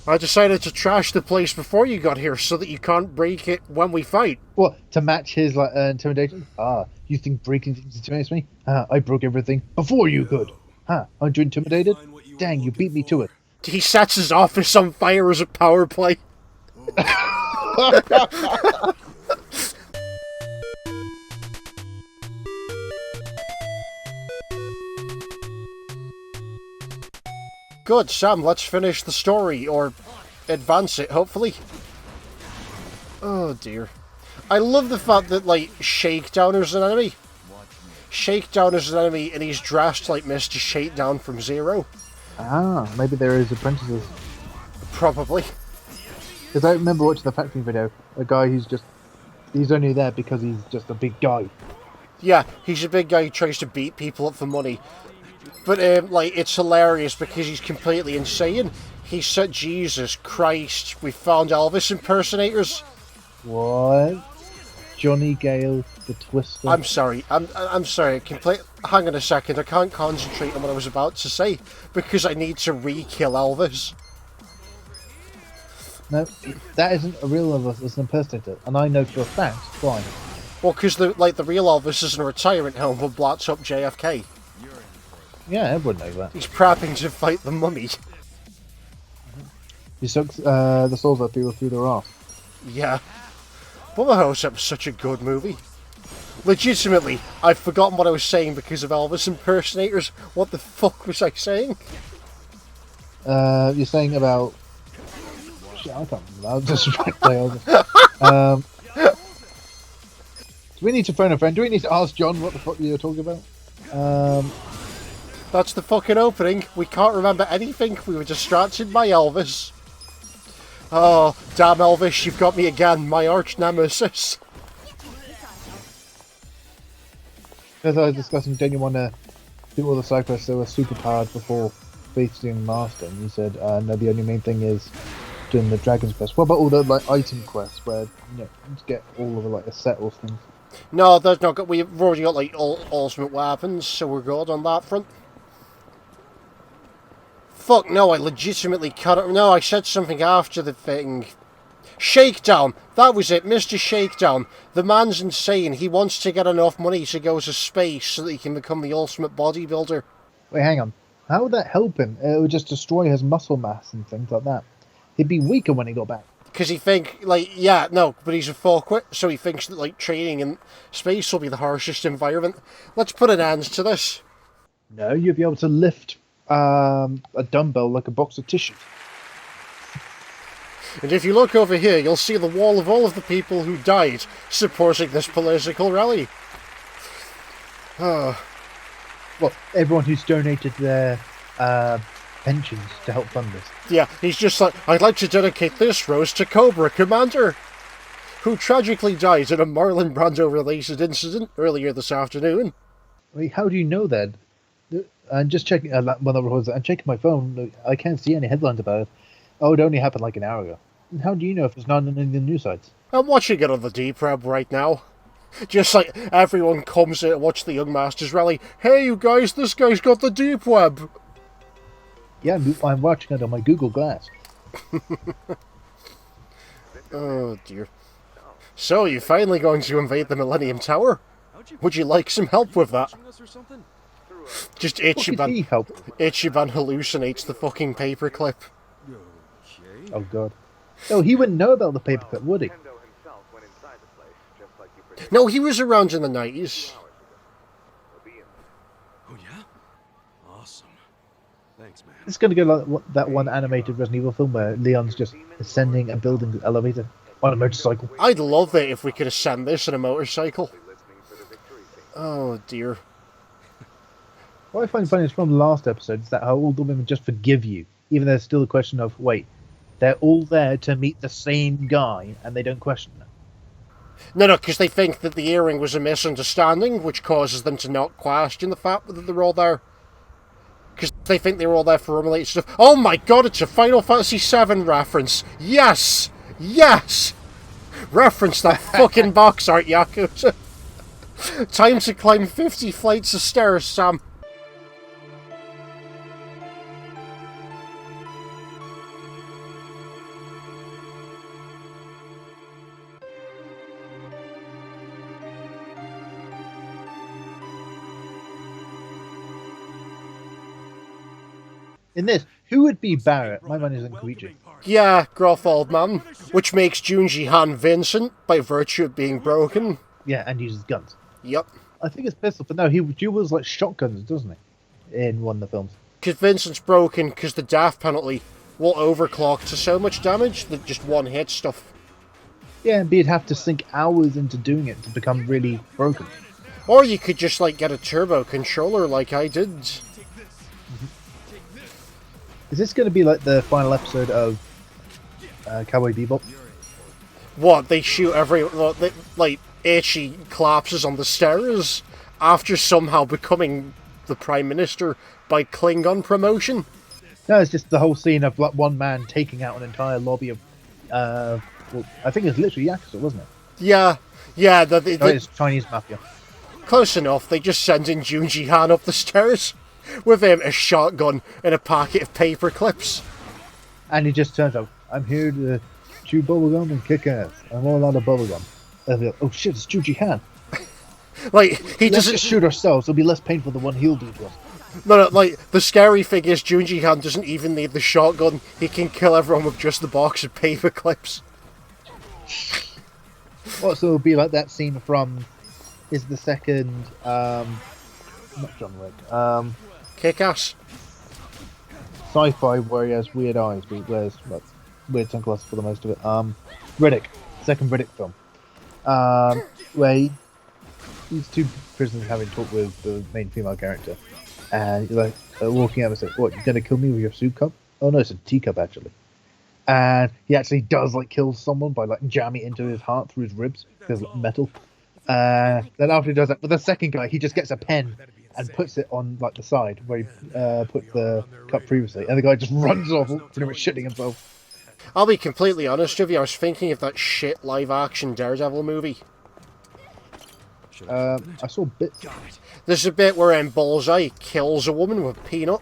I decided to trash the place before you got here so that you can't break it when we fight. What, to match his intimidation? You think breaking things intimidates me? I broke everything before you could. Aren't you intimidated? Dang, you beat me to it. He sets his office on fire as a power play. Good, Sam, let's finish the story, or advance it, hopefully. Oh dear. I love the fact that, like, Shakedown is an enemy. Shakedown is an enemy, and he's dressed like Mr. Shakedown from Zero. Maybe there is apprentices. Probably. Because I remember watching the factory video, a guy he's only there because he's just a big guy. Yeah, he's a big guy who tries to beat people up for money. But, like, it's hilarious because he's completely insane. He said, Jesus Christ, we found Elvis impersonators. What? Johnny Gale, the Twister. I'm sorry. I'm sorry. Hang on a second. I can't concentrate on what I was about to say because I need to re-kill Elvis. No, that isn't a real Elvis. It's an impersonator, and I know for a fact why. Well, because the real Elvis is in a retirement home who blots up JFK. Yeah, everyone knows that. He's prepping to fight the mummy. He sucks the souls out people through their ass. Yeah. Bullhorse was such a good movie. Legitimately, I've forgotten what I was saying because of Elvis impersonators. What the fuck was I saying? You're saying about... Shit, I can't remember. I'll just Elvis. Do we need to phone a friend? Do we need to ask John what the fuck you were talking about? That's the fucking opening. We can't remember anything. We were distracted by Elvis. Oh, damn Elvis, you've got me again, my arch nemesis. As I was discussing, don't you want to do all the side quests that were super powered before facing Master? And you said, no, the only main thing is doing the Dragon's quest. What about all the like item quests where you get all of the like a set or things? No, there's not. We've already got like ultimate weapons, so we're good on that front. Fuck no, I legitimately cut it. No, I said something after the thing. Shakedown! That was it, Mr. Shakedown. The man's insane. He wants to get enough money to go to space so that he can become the ultimate bodybuilder. Wait, hang on. How would that help him? It would just destroy his muscle mass and things like that. He'd be weaker when he got back. Because he think, like, yeah, no, but he's a fuckwit, so he thinks that, like, training in space will be the harshest environment. Let's put an end to this. No, you'd be able to lift a dumbbell like a box of tissue. And if you look over here, you'll see the wall of all of the people who died supporting this political rally. Oh. Well, everyone who's donated their pensions to help fund this. Yeah, he's just like, I'd like to dedicate this rose to Cobra Commander, who tragically died in a Marlon Brando-related incident earlier this afternoon. Wait, how do you know that? I'm just checking. I'm checking my phone. I can't see any headlines about it. Oh, it only happened like an hour ago. And how do you know if it's not on any of the news sites? I'm watching it on the deep web right now. Just like everyone comes in to watch the Young Masters rally. Hey, you guys, this guy's got the deep web. Yeah, I'm watching it on my Google Glass. Oh dear. So, you're finally going to invade the Millennium Tower? Would you like some help with that? Just Ichiban hallucinates the fucking paperclip. Oh god. No, he wouldn't know about the paperclip, would he? No, he was around in the 90s. Oh yeah? Awesome. Thanks, man. It's going to go like that one animated Resident Evil film where Leon's just ascending a building elevator on a motorcycle. I'd love it if we could ascend this in a motorcycle. Oh dear. What I find funny is from the last episode is that how all the women just forgive you, even though there's still a question of, wait, they're all there to meet the same guy and they don't question it. No, because they think that the earring was a misunderstanding, which causes them to not question the fact that they're all there. Because they think they were all there for related stuff. Oh my god, it's a Final Fantasy VII reference! Yes! Yes! Reference that fucking box art, Yakuza! Time to climb 50 flights of stairs, Sam. In this, who would be Barrett? My money's on Koichi. Yeah, gruff old man, which makes Junji Han Vincent by virtue of being broken. Yeah, and uses guns. Yep. I think it's pistol, but no, he duels like shotguns, doesn't he? In one of the films. Because Vincent's broken because the death penalty will overclock to so much damage that just one hit stuff. Yeah, and you'd have to sink hours into doing it to become really broken. Or you could just like get a turbo controller like I did. Is this going to be like the final episode of Cowboy Bebop? What, they shoot like Ichi collapses on the stairs after somehow becoming the Prime Minister by Klingon promotion? No, it's just the whole scene of like one man taking out an entire lobby of, well, I think it's literally Yakuza, wasn't it? Yeah. It's Chinese mafia. Close enough, they just send in Junji Han up the stairs with a shotgun and a packet of paper clips. And he just turns up, I'm here to chew bubblegum and kick ass. I'm all out of bubblegum. And they're like, oh shit, it's Junji Han. Like, he Let's doesn't just shoot ourselves, it'll be less painful than what he'll do to us. No, like, the scary thing is Junji Han doesn't even need the shotgun. He can kill everyone with just the box of paper clips. Also, it'll be like that scene from, is the second, not John Wick, Kick-Ass. sci-fi where he has weird eyes, but he wears like, weird sunglasses for the most of it. Riddick, second Riddick film, where these two prisoners having talked with the main female character, and you're like walking up and say, "What, you're gonna kill me with your soup cup?" Oh no, it's a teacup actually. And he actually does like kill someone by like jamming it into his heart through his ribs because like, metal. Then after he does that, with the second guy, he just gets a pen and puts it on like the side where he put the cup previously, and the guy just runs off, pretty much shitting himself. I'll be completely honest with you, I was thinking of that shit live-action Daredevil movie. I saw bits. There's a bit where Bullseye kills a woman with a peanut.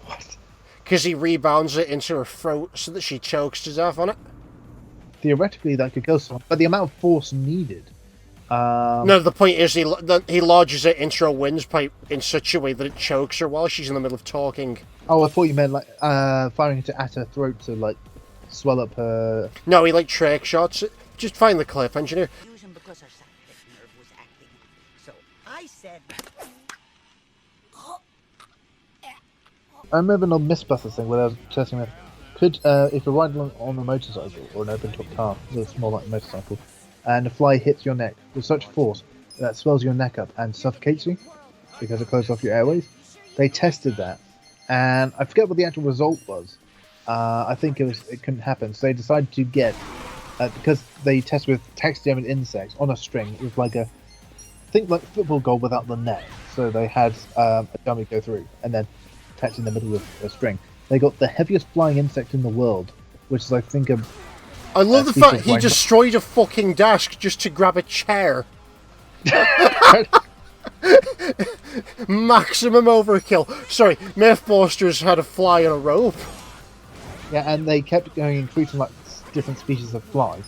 What? Because he rebounds it into her throat so that she chokes to death on it. Theoretically, that could kill someone, but the amount of force needed. No, the point is he lodges it into her windpipe in such a way that it chokes her while she's in the middle of talking. Oh, I thought you meant like firing it at her throat to like swell up her. No, he like trick shots it. Just find the clip, engineer. Because her sciatic nerve was acting. So I said, I remember an old Mythbusters thing where I was testing with. Could if you're riding along on a motorcycle or an open-top car, it's more like a motorcycle, and a fly hits your neck with such force that swells your neck up and suffocates you because it closes off your airways. They tested that, and I forget what the actual result was. I think it couldn't happen, so they decided to get because they test with taxidermied insects on a string with like a think like football goal without the net. So they had a dummy go through and then attach in the middle of a string. They got the heaviest flying insect in the world, which is I think a. I love the fact he destroyed a fucking desk just to grab a chair. Maximum overkill. Sorry, Mythbusters had a fly on a rope. Yeah, and they kept going increasing like different species of fly,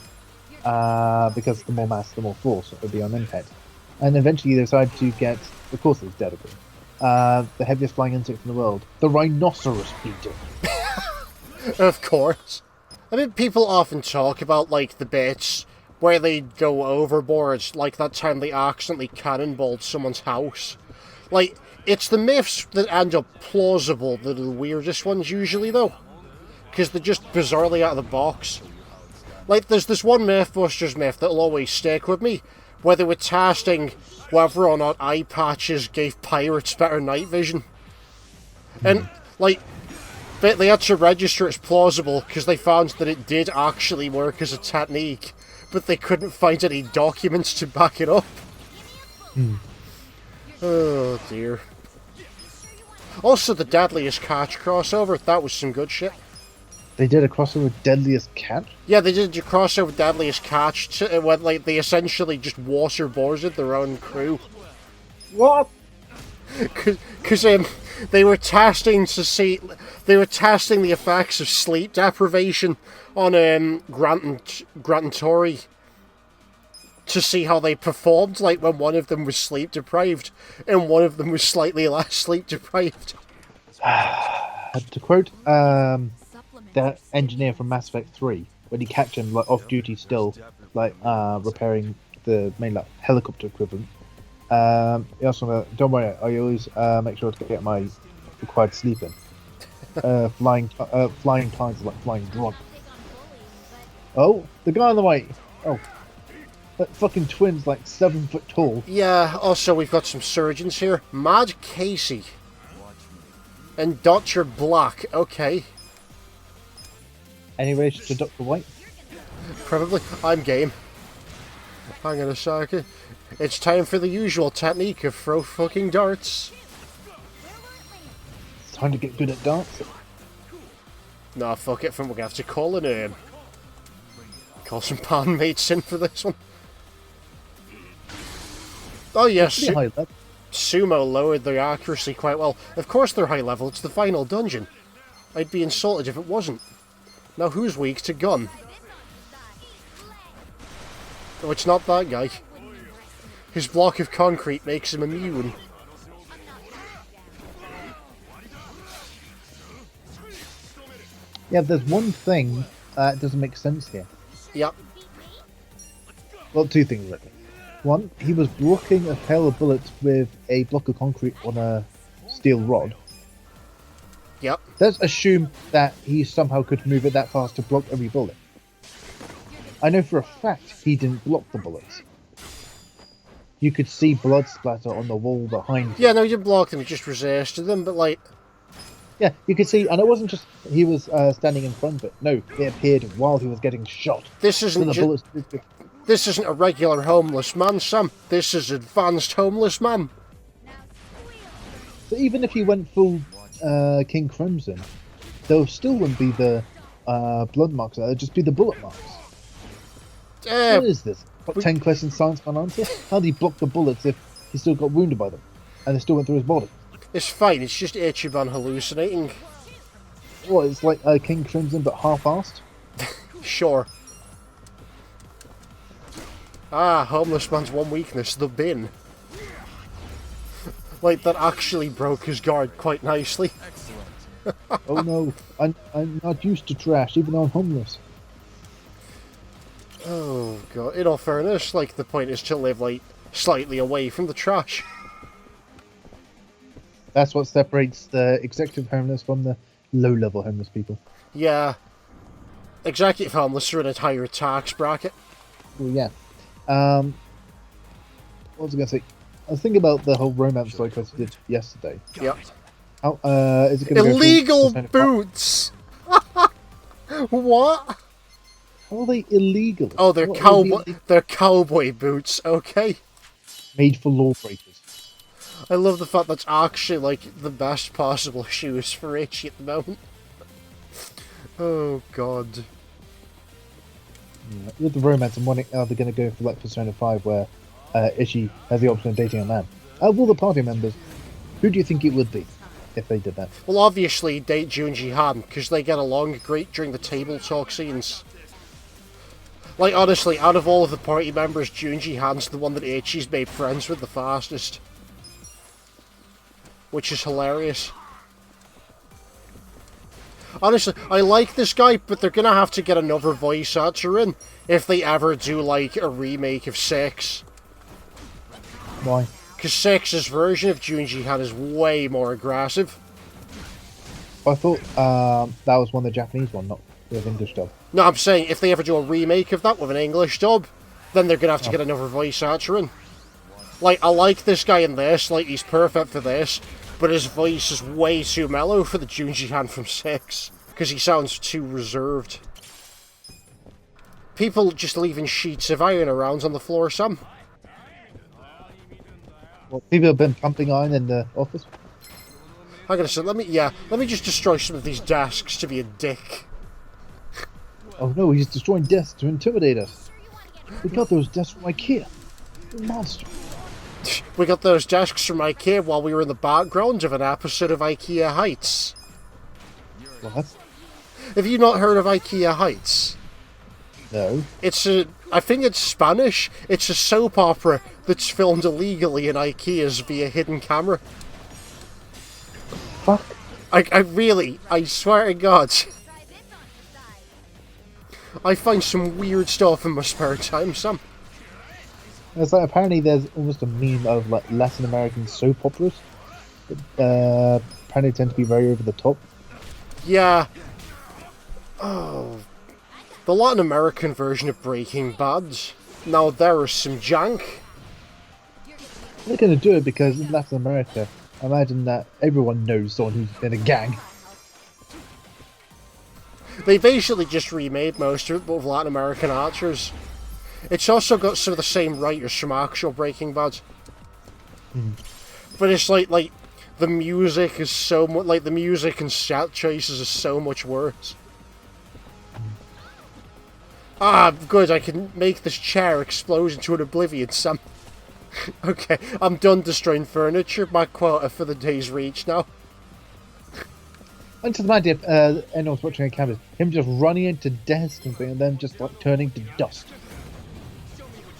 because the more mass, the more force it would be on impact. And eventually they decided to get, of course it's dead again, the heaviest flying insect in the world, the rhinoceros beetle. Of course. I mean, people often talk about, like, the bits where they go overboard, like that time they accidentally cannonballed someone's house. Like, it's the myths that end up plausible that are the weirdest ones usually, though. Because they're just bizarrely out of the box. Like, there's this one Mythbusters myth that'll always stick with me, where they were testing whether or not eye patches gave pirates better night vision. And, like, they had to register it's plausible because they found that it did actually work as a technique, but they couldn't find any documents to back it up. Oh, dear. Also, the Deadliest Catch crossover, that was some good shit. They did a crossover with Deadliest Catch? Yeah, they did a crossover with Deadliest Catch, when, like, they essentially just waterboarded their own crew. What? Because they were testing the effects of sleep deprivation on Grant and Tori to see how they performed, like when one of them was sleep deprived and one of them was slightly less sleep deprived. To quote the engineer from Mass Effect 3, when you catch him like off duty still, like repairing the main like helicopter equivalent. He also don't worry, I always make sure to get my required sleep in. Flying tides is like flying drunk. Oh, the guy on the right. Oh, that fucking twin's like 7 foot tall. Yeah, also we've got some surgeons here. Mad Casey. And Dr. Black, okay. Any relation to Dr. White? Probably. I'm game. Hang on a second. It's time for the usual technique of throw fucking darts. It's time to get good at dancing. Nah, fuck it, we're gonna have to call a name. Call some bandmates in for this one. Oh yes, Pretty high level. Sumo lowered their accuracy quite well. Of course they're high level, it's the final dungeon. I'd be insulted if it wasn't. Now who's weak to gun? Oh, it's not that guy. His block of concrete makes him immune. Yeah, there's one thing that doesn't make sense here. Yep. Well, two things really. One, he was blocking a hail of bullets with a block of concrete on a steel rod. Yep. Let's assume that he somehow could move it that fast to block every bullet. I know for a fact he didn't block the bullets. You could see blood splatter on the wall behind him. Yeah, no, you didn't block them, you just resisted them, but like... Yeah, you could see, and it wasn't just he was standing in front of it. No, it appeared while he was getting shot. This isn't So the bullets... This isn't a regular homeless man, Sam. This is advanced homeless man. So even if he went full King Crimson, there still wouldn't be the blood marks. There'd just be the bullet marks. What is this? What, 10 questions science can't answer? How did he block the bullets if he still got wounded by them? And they still went through his body? It's fine, it's just Ichiban hallucinating. What, it's like King Crimson but half-assed? Sure. Ah, homeless man's one weakness, the bin. Like, that actually broke his guard quite nicely. Oh no, I'm not used to trash, even though I'm homeless. Oh god, in all fairness, like, the point is to live, like, slightly away from the trash. That's what separates the executive homeless from the low-level homeless people. Yeah. Executive homeless are in a higher tax bracket. Well, yeah. What was I going to say? I was thinking about the whole romance like I did yesterday. Yep. How, is it going to Illegal boots! What? How are they illegal? Oh, they're they're cowboy boots, okay. Made for lawbreakers. I love the fact that's actually, like, the best possible shoes for Ichi at the moment. Oh, God. Yeah, with the romance, I'm wondering, are they going to go for, like, Persona 5, where Ichi has the option of dating a man? Of all the party members, who do you think it would be, if they did that? Well, obviously, date Junji Han, because they get along great during the table talk scenes. Like, honestly, out of all of the party members, Junji Han's the one that Ichi's made friends with the fastest. Which is hilarious. Honestly, I like this guy, but they're gonna have to get another voice actor in if they ever do, like, a remake of 6. Why? Because 6's version of Junji Han is way more aggressive. I thought that was one of the Japanese one, not with English dub. No, I'm saying if they ever do a remake of that with an English dub, then they're gonna have to get another voice actor in. Like, I like this guy in this, like, he's perfect for this, but his voice is way too mellow for the Junji Han from 6, because he sounds too reserved. People just leaving sheets of iron around on the floor, Sam. Well, people have been pumping iron in the office. I'm gonna say, let me just destroy some of these desks to be a dick. Oh no, he's destroying desks to intimidate us. We got those desks from IKEA. You're a monster. We got those desks from IKEA while we were in the background of an episode of IKEA Heights. What? Have you not heard of IKEA Heights? No. I think it's Spanish. It's a soap opera that's filmed illegally in IKEAs via hidden camera. Fuck. I really, I swear to God, I find some weird stuff in my spare time, Sam. It's like apparently there's almost a meme of like Latin American soap operas. Apparently tend to be very over the top. Yeah. Oh. The Latin American version of Breaking Bad. Now there is some jank. They're going to do it because in Latin America, I imagine that everyone knows someone who's in a gang. They basically just remade most of Latin American actors. It's also got some of the same writers from actual Breaking Bad. But it's like the music is so much, like the music and set choices is so much worse. Ah, good, I can make this chair explode into an oblivion, Sam. Okay, I'm done destroying furniture. My quota for the day's reached now. And to the idea, if anyone's watching a camera, him just running into desks and things, and then just like turning to dust.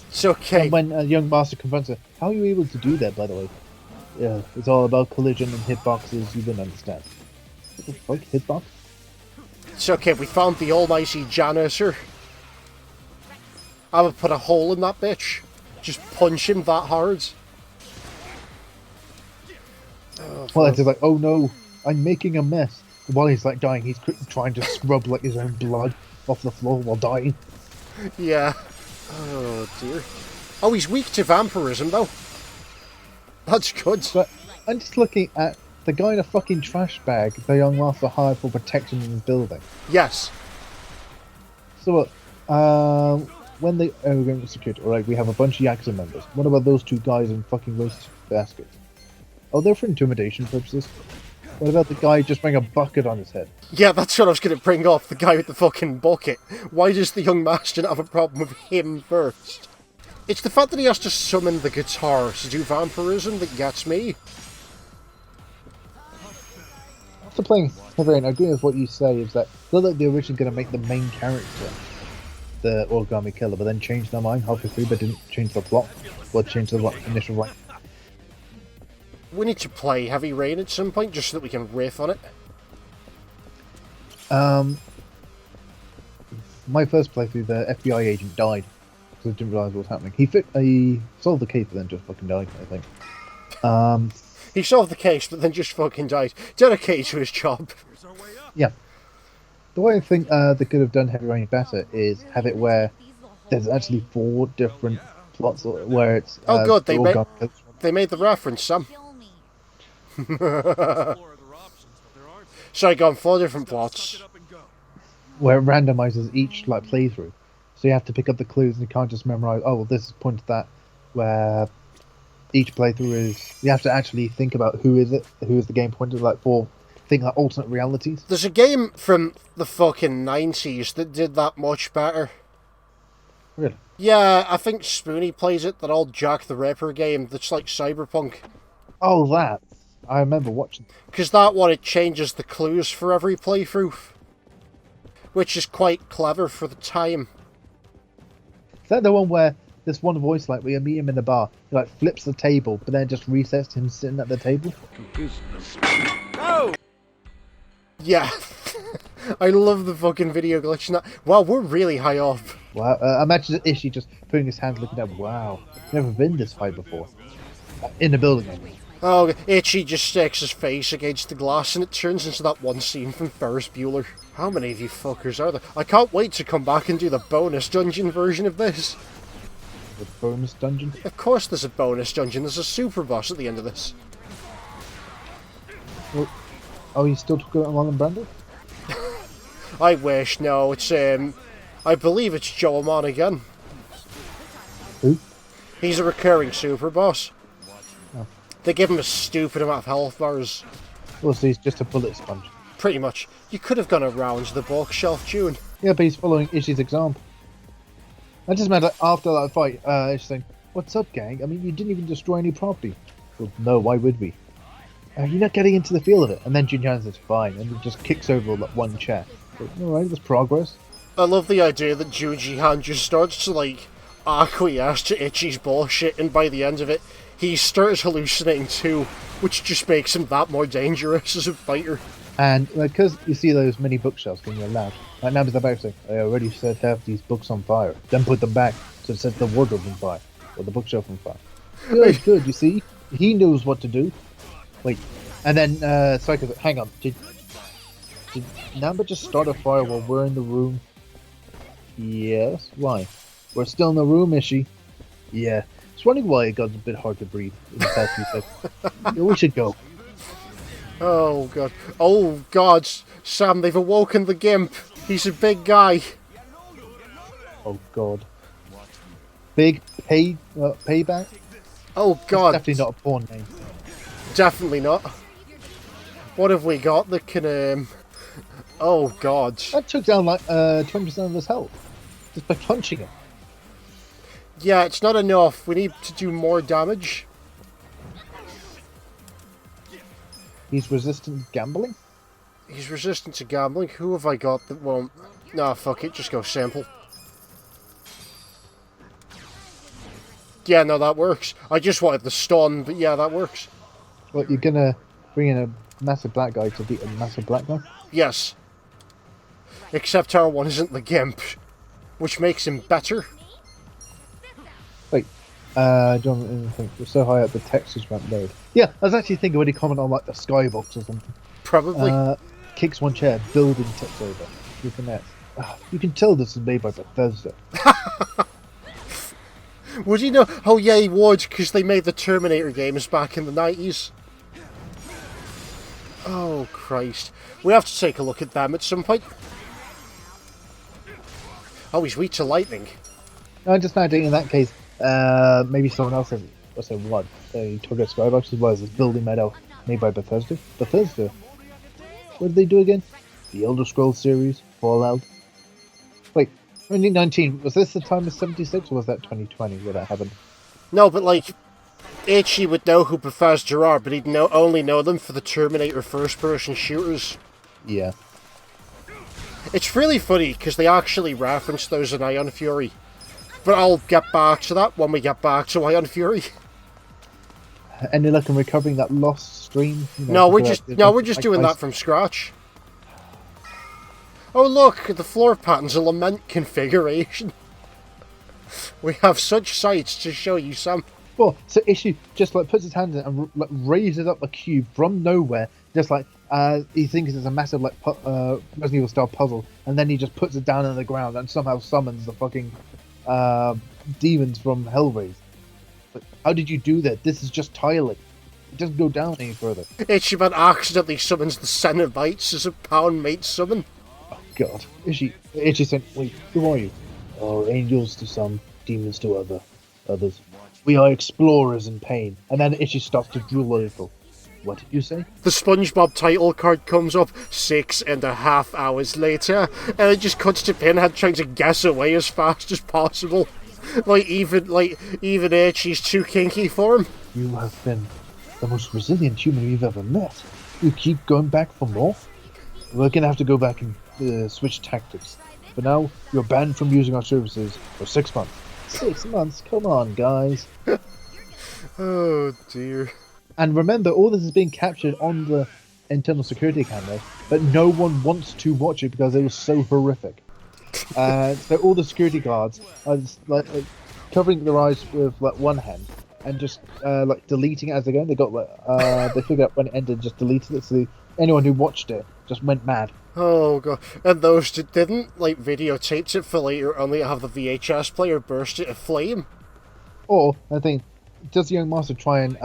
It's okay. And when a young master confronts her, how are you able to do that, by the way? Yeah, it's all about collision and hitboxes, you wouldn't understand. What the fuck, hitbox? It's okay, we found the almighty janitor. I would put a hole in that bitch. Just punch him that hard. Well, it's just like, oh no, I'm making a mess. While he's like dying, he's trying to scrub like his own blood off the floor while dying. Yeah. Oh dear. Oh, he's weak to vampirism though. That's good. But I'm just looking at the guy in a fucking trash bag the young master hired for protection in his building. Yes. So when they we're going to security, alright, we have a bunch of Yakuza members. What about those two guys in fucking waste baskets? Oh, they're for intimidation purposes. What about the guy just wearing a bucket on his head? Yeah, that's what I was going to bring up, the guy with the fucking bucket. Why does the young master not have a problem with him first? It's the fact that he has to summon the guitar to do vampirism that gets me. After playing Heavy Rain, I agree with what you say, is that I feel like they're originally going to make the main character the origami killer, but then changed their mind halfway through, but didn't change the plot, or change the initial right. We need to play Heavy Rain at some point, just so that we can riff on it. My first playthrough, the FBI agent died, because I didn't realise what was happening. He solved the case, but then just fucking died, I think. He solved the case, but then just fucking died. Dedicated to his job. Yeah. The way I think they could have done Heavy Rain better is have it where there's actually 4 different plots where it's... oh good, they made the reference, Sam. So I got 4 different plots. Where it randomizes each like playthrough. So you have to pick up the clues and you can't just memorize, oh well, this is point to that, where each playthrough is... You have to actually think about who is the game pointed, like for things like alternate realities. There's a game from the fucking 90s that did that much better. Really? Yeah, I think Spoonie plays it, that old Jack the Ripper game that's like Cyberpunk. Oh, that. I remember watching. Because that one, it changes the clues for every playthrough. Which is quite clever for the time. Is that the one where this one voice, like, where you meet him in the bar, he, like, flips the table, but then it just resets him sitting at the table? Oh! Yeah. I love the fucking video glitch in that. Wow, we're really high up. Wow. Imagine Ishii just putting his hands looking up. Wow. Never been this high before. In the building, I mean. Oh, Itchy just sticks his face against the glass and it turns into that one scene from Ferris Bueller. How many of you fuckers are there? I can't wait to come back and do the bonus dungeon version of this. The bonus dungeon? Of course there's a bonus dungeon. There's a super boss at the end of this. Well, oh, you still talking about Marlon Brando? I wish. No, it's, I believe it's Joel Monaghan. Who? He's a recurring super boss. Oh. They give him a stupid amount of health bars. Well, so he's just a bullet sponge. Pretty much. You could have gone around the bookshelf tune. Yeah, but he's following Ishii's example. I just meant, like, after that fight, Ishii saying, "What's up, gang? I mean, you didn't even destroy any property." Well, no, why would we? You're not getting into the feel of it. And then Jin-Chan says, fine, and he just kicks over like, one chair. Alright, there's progress. I love the idea that Juji-Han just starts to, like, acquiesce to Ichi's bullshit, and by the end of it, he starts hallucinating too, which just makes him that more dangerous as a fighter. And because you see those many bookshelves when you're allowed, like now they're back saying, I already set half these books on fire, then put them back, so it sets the wardrobe on fire, or the bookshelf on fire. Good, good, you see? He knows what to do. Wait, and then Psycho, hang on, did Namba just start a fire while we're in the room? Yes, why? We're still in the room, is she? Yeah. Just wondering why it got a bit hard to breathe in the past few seconds. Yeah, we should go. Oh god. Oh god, Sam, they've awoken the Gimp. He's a big guy. Oh god. Big payback? Oh god. That's definitely not a porn name. Definitely not. What have we got that can, Oh god. That took down like 20% of his health. Just by punching him. Yeah, it's not enough. We need to do more damage. He's resistant to gambling? He's resistant to gambling. Who have I got that won't... Nah, fuck it. Just go simple. Yeah, no, that works. I just wanted the stun, but yeah, that works. What, you're gonna bring in a massive black guy to beat a massive black guy? Yes. Except our one isn't the Gimp, which makes him better. Wait, John, we're so high up the textures won't load. Yeah, I was actually thinking when he commented on like the skybox or something. Probably. Kicks one chair, building tips over. With the net. You can tell this is made by Bethesda. Would he know? Oh yeah, he would, because they made the Terminator games back in the 90s. Oh Christ. We have to take a look at them at some point. Oh, he's weak to lightning. No, just now in that case, maybe someone else has, what's it, what? A target skybox as well as a building made by Bethesda. Bethesda? What did they do again? The Elder Scrolls series? Fallout? Wait, 2019, was this the time of 76 or was that 2020 where that happened? No, but like, Itchy would know who Bethesda are, but he'd only know them for the Terminator first-person shooters. Yeah. It's really funny, because they actually reference those in Ion Fury. But I'll get back to that when we get back to Ion Fury. Any luck in recovering that lost stream? You know, we're just doing that from scratch. Oh look, the floor pattern's a lament configuration. We have such sights to show you, Sam. Well, so Issue just like puts his hand in and like raises up a cube from nowhere, just like he thinks it's a massive like Resident Evil style puzzle, and then he just puts it down on the ground and somehow summons the fucking demons from Hellraise. But how did you do that? This is just tiling. It doesn't go down any further. Ichiban accidentally summons the Cenobites as a pound mate summon. Oh god. Ichi said, wait, who are you? Oh, angels to some, demons to others. We are explorers in pain. And then Ichi starts to drool a little. What did you say? The SpongeBob title card comes up 6.5 hours later, and it just cuts to Pinhead trying to guess away as fast as possible. Even Ichi's too kinky for him. You have been the most resilient human we've ever met. You keep going back for more? We're gonna have to go back and switch tactics. For now, you're banned from using our services for 6 months. 6 months? Come on, guys. Oh dear. And remember, all this is being captured on the internal security camera, but no one wants to watch it because it was so horrific. So all the security guards are just, like covering their eyes with like one hand and just like deleting it as they go. They got they figured out when it ended, just deleted it. So anyone who watched it just went mad. Oh god! And those that didn't videotaped it for later, only to have the VHS player burst into flame. Or I think does the young master try and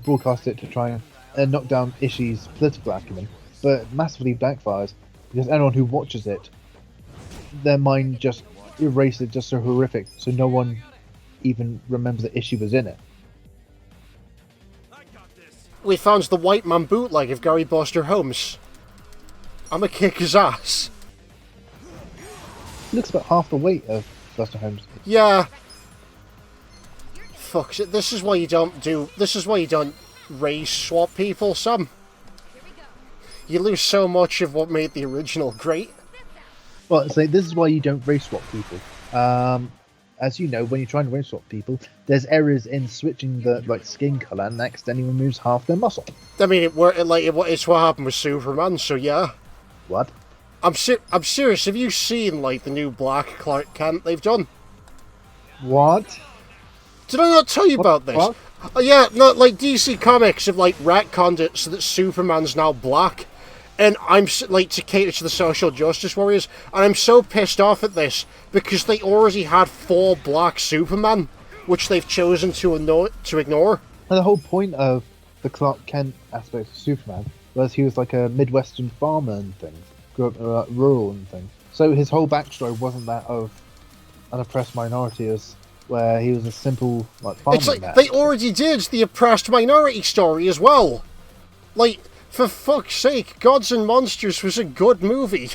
broadcast it to try and knock down Ishii's political acumen, but massively backfires because anyone who watches it, their mind just erases it, just so horrific, so no one even remembers that Ishii was in it. We found the White Man bootleg of Gary Buster Holmes. I'ma kick his ass. Looks about half the weight of Buster Holmes. Yeah. Fuck it. This is why you don't race swap people, Sam. You lose so much of what made the original great. Well, so this is why you don't race swap people. as you know, when you're trying to race swap people, there's errors in switching the skin color and accidentally removes half their muscle. I mean, it's what happened with Superman. So yeah, What? I'm serious. Have you seen like the new Black Clark Kent they've done? What? Did I not tell you about this? What? Oh yeah, no, like DC Comics have like retconned it so that Superman's now black, and I'm like to cater to the social justice warriors, and I'm so pissed off at this because they already had 4 black Superman, which they've chosen to ignore. And the whole point of the Clark Kent aspect of Superman was he was like a Midwestern farmer and things, grew up rural and things. So his whole backstory wasn't that of an oppressed minority, as where he was a simple farming It's like man. they already did the oppressed minority story as well. Like, for fuck's sake, Gods and Monsters was a good movie.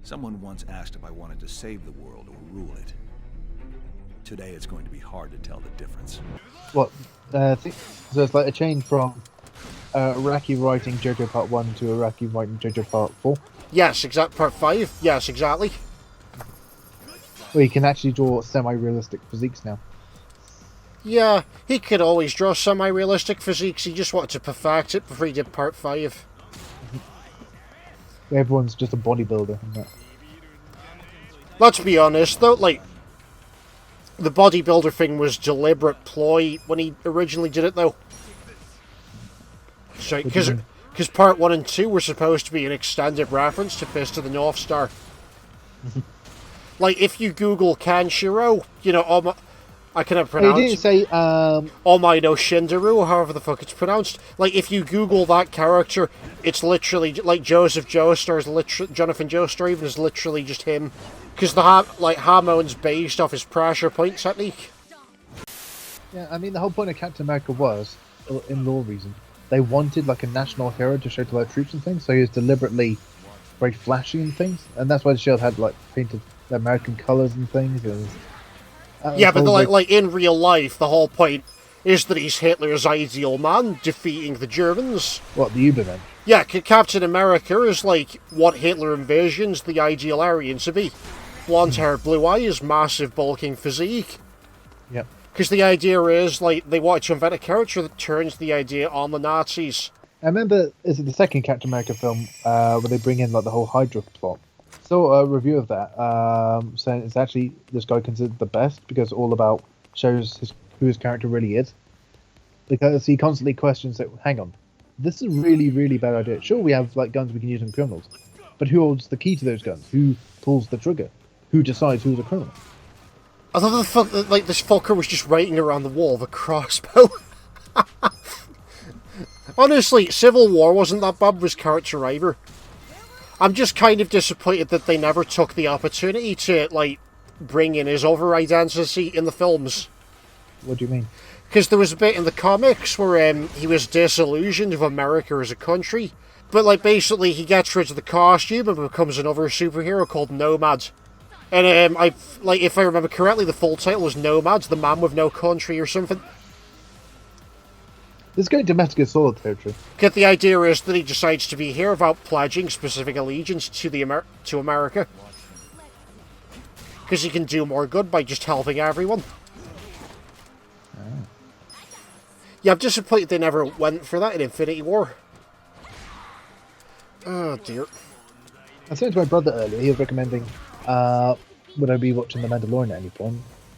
Someone once asked if I wanted to save the world or rule it. Today it's going to be hard to tell the difference. So it's like a change from Iraqi writing JoJo Part 1 to Iraqi writing JoJo Part 4. Yes, Part 5. Yes, exactly. Where you can actually draw semi-realistic physiques now. Yeah, he could always draw semi-realistic physiques. He just wanted to perfect it before he did Part 5. Everyone's just a bodybuilder. And that. Let's be honest, though, like, the bodybuilder thing was deliberate ploy when he originally did it, though. Sorry, because Part 1 and 2 were supposed to be an extended reference to Fist of the North Star. Like, if you Google Kanshiro, you know, I cannot pronounce... He didn't say... Omai no Shindaru, or however the fuck it's pronounced. Like, if you Google that character, it's literally... Like, Joseph Joestar is literally... Jonathan Joestar even is literally just him. Because the hormone's based off his pressure point technique. Yeah, I mean, the whole point of Captain America was, in law reason, they wanted, like, a national hero to show to their troops and things, so he was deliberately very flashy and things, and that's why the shield had, like, painted the American colours and things. Yeah, but like in real life, the whole point is that he's Hitler's ideal man, defeating the Germans. What, the Ubermen? Yeah, Captain America is like what Hitler envisions the ideal Aryan to be. Blonde hair, blue eyes, massive bulking physique. Yep. Because the idea is, like, they wanted to invent a character that turns the idea on the Nazis. I remember, is it the second Captain America film, where they bring in, like, the whole Hydra plot? Saw a review of that, saying it's actually this guy considered the best because all about shows who his character really is. Because he constantly questions that, hang on, this is a really, really bad idea. Sure, we have like guns we can use on criminals, but who holds the key to those guns? Who pulls the trigger? Who decides who's a criminal? I thought this fucker was just writing around the wall with a crossbow. Honestly, Civil War wasn't that bad with his character either. I'm just kind of disappointed that they never took the opportunity to, like, bring in his other identity in the films. What do you mean? Because there was a bit in the comics where he was disillusioned with America as a country. But, like, basically he gets rid of the costume and becomes another superhero called Nomad. And, if I remember correctly, the full title was Nomad, the Man with No Country or something. This is going to Metal Gear Solid territory. Because the idea is that he decides to be here without pledging specific allegiance to to America. Because he can do more good by just helping everyone. Oh. Yeah, I'm disappointed they never went for that in Infinity War. Oh dear. I was saying to my brother earlier, he was recommending would I be watching The Mandalorian at any point.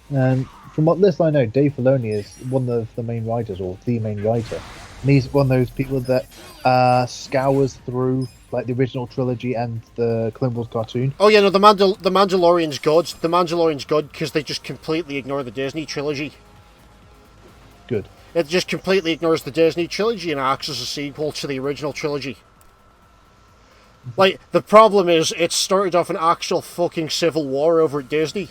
And from what list I know, Dave Filoni is one of the main writers, or the main writer. And he's one of those people that scours through like the original trilogy and the Clone Wars cartoon. Oh yeah, no, the Mandalorian's good. The Mandalorian's good because they just completely ignore the Disney trilogy. Good. It just completely ignores the Disney trilogy and acts as a sequel to the original trilogy. Like, the problem is, it started off an actual fucking civil war over at Disney.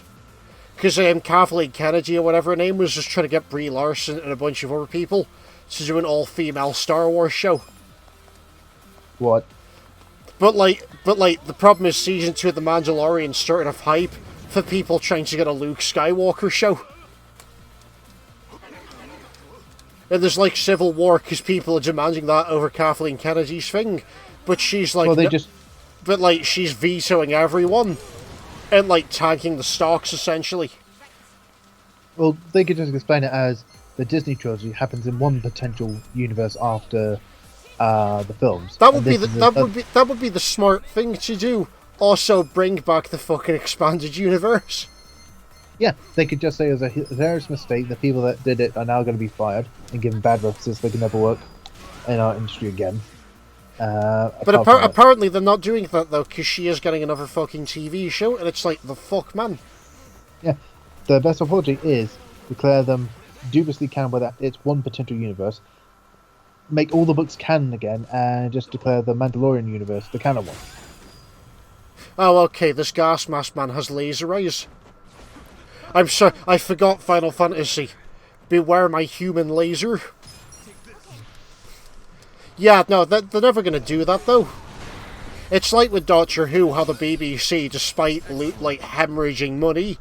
Because Kathleen Kennedy, or whatever her name was, just trying to get Brie Larson and a bunch of other people to do an all-female Star Wars show. What? But the problem is season 2 of The Mandalorian started off hype for people trying to get a Luke Skywalker show. And there's like civil war because people are demanding that over Kathleen Kennedy's thing. But she's like... Well, But like, she's vetoing everyone. And like, tanking the stocks, essentially. Well, they could just explain it as the Disney trilogy happens in one potential universe after the films. That and would be this the is that would be the smart thing to do. Also, bring back the fucking expanded universe. Yeah, they could just say it was a hilarious mistake. The people that did it are now going to be fired and given bad references. They can never work in our industry again. But apparently they're not doing that though, because she is getting another fucking TV show, and it's like, the fuck, man. Yeah, the best apology is declare them dubiously canon with that it's one potential universe. Make all the books canon again, and just declare the Mandalorian universe the canon one. Oh, okay, this gas mask man has laser eyes. I'm sorry, I forgot Final Fantasy. Beware my human laser. Yeah, no, they're never going to do that, though. It's like with Doctor Who, how the BBC, despite, like, hemorrhaging money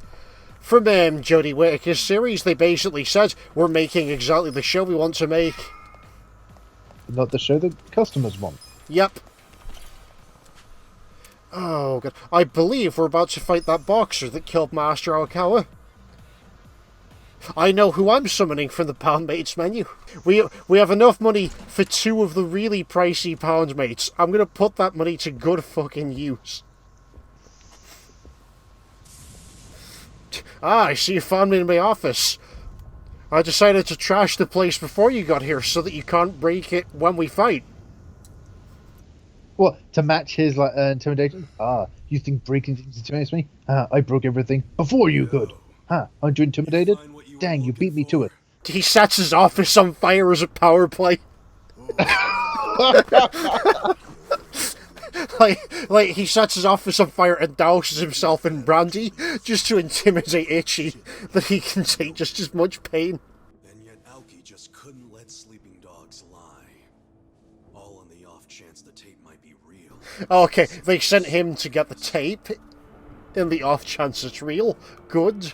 from Jodie Whittaker's series, they basically said, we're making exactly the show we want to make. Not the show the customers want. Yep. Oh, God. I believe we're about to fight that boxer that killed Master Aokawa. I know who I'm summoning from the Pound Mates menu. We have enough money for 2 of the really pricey Pound Mates. I'm going to put that money to good fucking use. Ah, I see you found me in my office. I decided to trash the place before you got here so that you can't break it when we fight. What, to match his intimidation? Ah, you think breaking things intimidates me? Ah, I broke everything before you could. Huh, aren't you intimidated? Dang, you beat me to it. He sets his office on fire as a power play. like he sets his office on fire and douses himself in brandy just to intimidate Itchy that he can take just as much pain. And yet Aoki just couldn't let sleeping dogs lie. All on the off chance the tape might be real. Okay, they sent him to get the tape in the off chance it's real. Good.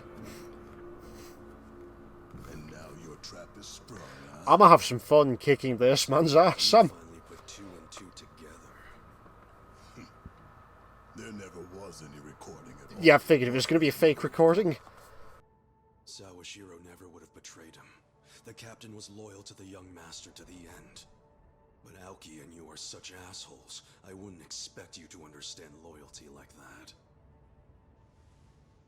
And now your trap is sprung. I'm gonna have some fun kicking this man's ass, Sam. Finally put 2 and 2 together. There never was any recording at all. Yeah, I figured it was gonna be a fake recording. Sawashiro never would have betrayed him. The captain was loyal to the young master to the end. But Aoki and you are such assholes, I wouldn't expect you to understand loyalty like that.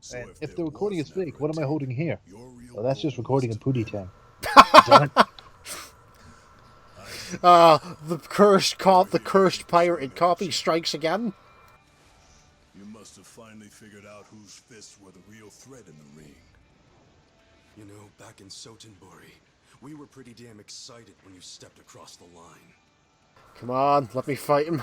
So And if there the recording was is fake, never what a am I tape, holding here? your real Well, that's just goal recording a was to pootie kill. tang. Damn it. The cursed pirated copy strikes again. You must have finally figured out whose fists were the real threat in the ring. You know, back in Sotenbori, we were pretty damn excited when you stepped across the line. Come on, let me fight him.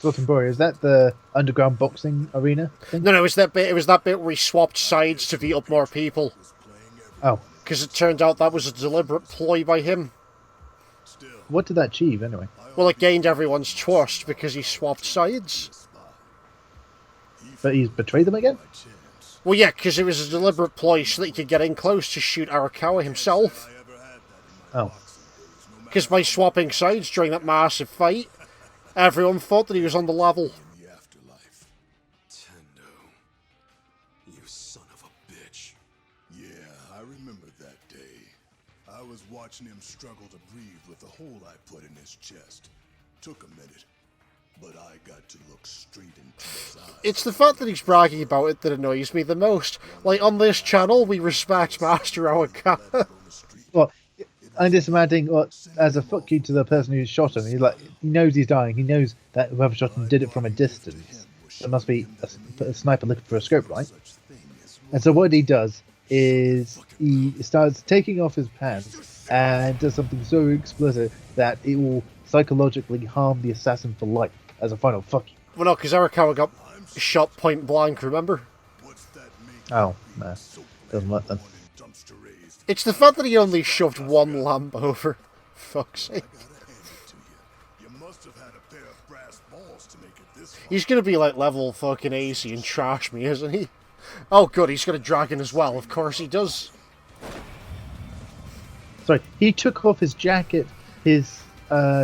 Sotenbori, is that the underground boxing arena thing? No, it was that bit. It was that bit where he swapped sides to beat up more people. Oh, Because it turned out that was a deliberate ploy by him. what did that achieve anyway? Well, it gained everyone's trust because he swapped sides. But he's betrayed them again? Well, yeah, because it was a deliberate ploy so that he could get in close to shoot Arakawa himself. Oh. Because by swapping sides during that massive fight, everyone thought that he was on the level. In the afterlife. Tendo, you son of a bitch. Yeah, I remember that day. I was watching him struggle to breathe with the hole I put in his chest. Took a minute, but I got to look straight into his eyes. It's the fact that he's bragging about it that annoys me the most. Like, on this channel, we respect Master Arakawa. Well, I'm just imagining, well, as a fuck you to the person who shot him, he knows he's dying. He knows that whoever shot him did it from a distance. There must be a sniper looking for a scope, right? And so what he does is he starts taking off his pants and does something so explicit that it will psychologically harm the assassin for life as a final fuck you. Well, no, because Arakawa got shot point blank, remember? Oh, no. Doesn't work then. It's the fact that he only shoved one lamp over. Fuck's sake. You must have had a pair of brass balls to make it this far. He's gonna be like level fucking AC and trash me, isn't he? Oh good, he's got a dragon as well, of course he does. Sorry, he took off his jacket, his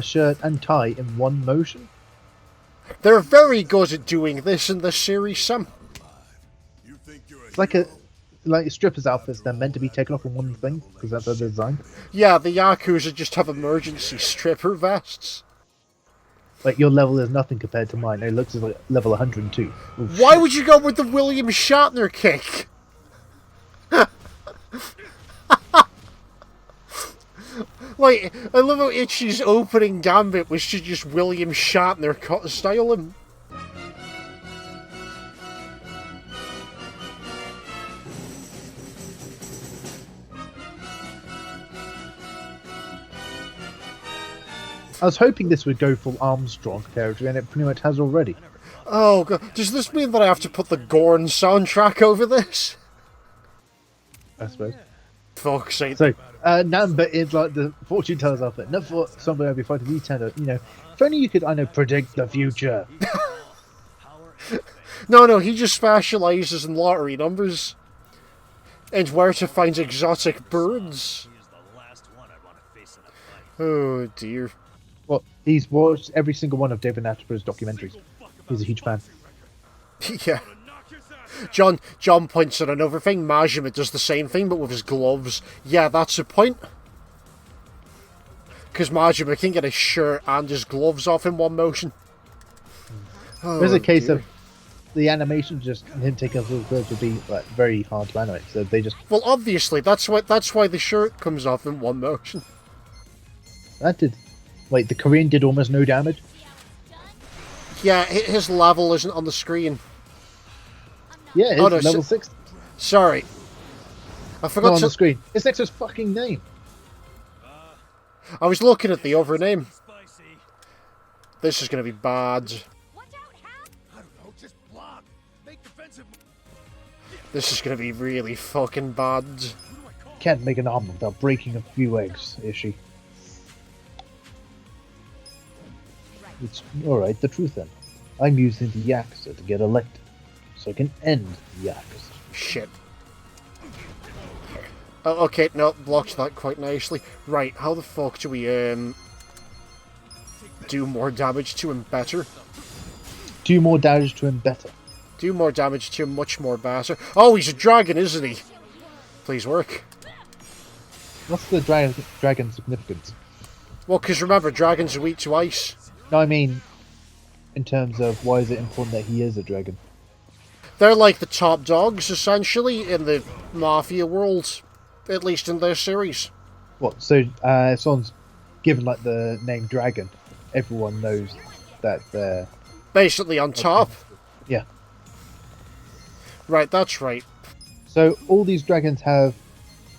shirt and tie in one motion? They're very good at doing this in this series, Sam. You think you're It's like a like strippers' outfits, they're meant to be taken off in one thing because that's how they're designed. Yeah, the Yakuza just have emergency stripper vests. Like your level is nothing compared to mine. It looks like level 102. Oh, Why shit. would you go with the William Shatner kick? Like, I love how Itchy's opening gambit was to just William Shatner style him. I was hoping this would go full Armstrong territory, and it pretty much has already. Oh god, does this mean that I have to put the Gorn soundtrack over this? I suppose. Fuck's sake. So, Namba is like the fortune teller's outfit. Not for somebody I'd be fighting Nintendo. You know, if only you could, I know, predict the future. No, he just specialises in lottery numbers. And where to find exotic birds. Oh dear. Well, he's watched every single one of David Attenborough's documentaries. He's a huge fan. Yeah. John points at another thing. Majima does the same thing, but with his gloves. Yeah, that's the point. Because Majima can get his shirt and his gloves off in one motion. There's a case dear. of the animation, just him taking off his gloves would be like very hard to animate. So they just Well, obviously, that's why the shirt comes off in one motion. that did. Wait, the Korean did almost no damage. Yeah, his level isn't on the screen. Yeah, it's Oh, no, level 6. Sorry. I Not forgot on to... the screen. It's next to his fucking name. I was looking at the other name. This is going to be bad. This is going to be really fucking bad. Can't make an omelet without breaking a few eggs, is she? It's alright, the truth then. I'm using the Yakuza to get elected, so I can end the Yakuza. Shit. Oh, okay, no, blocked that quite nicely. Right, how the fuck do we, do more damage to him better? Do more damage to him better. Do more damage to him much more better. Oh, he's a dragon, isn't he? Please work. What's the dragon significance? Well, because remember, dragons are weak to ice. No, I mean, in terms of why is it important that he is a dragon? They're like the top dogs, essentially, in the Mafia world. At least in their series. What, so if someone's given like the name dragon, everyone knows that they're... Basically on top. Yeah. Right, that's right. So all these dragons have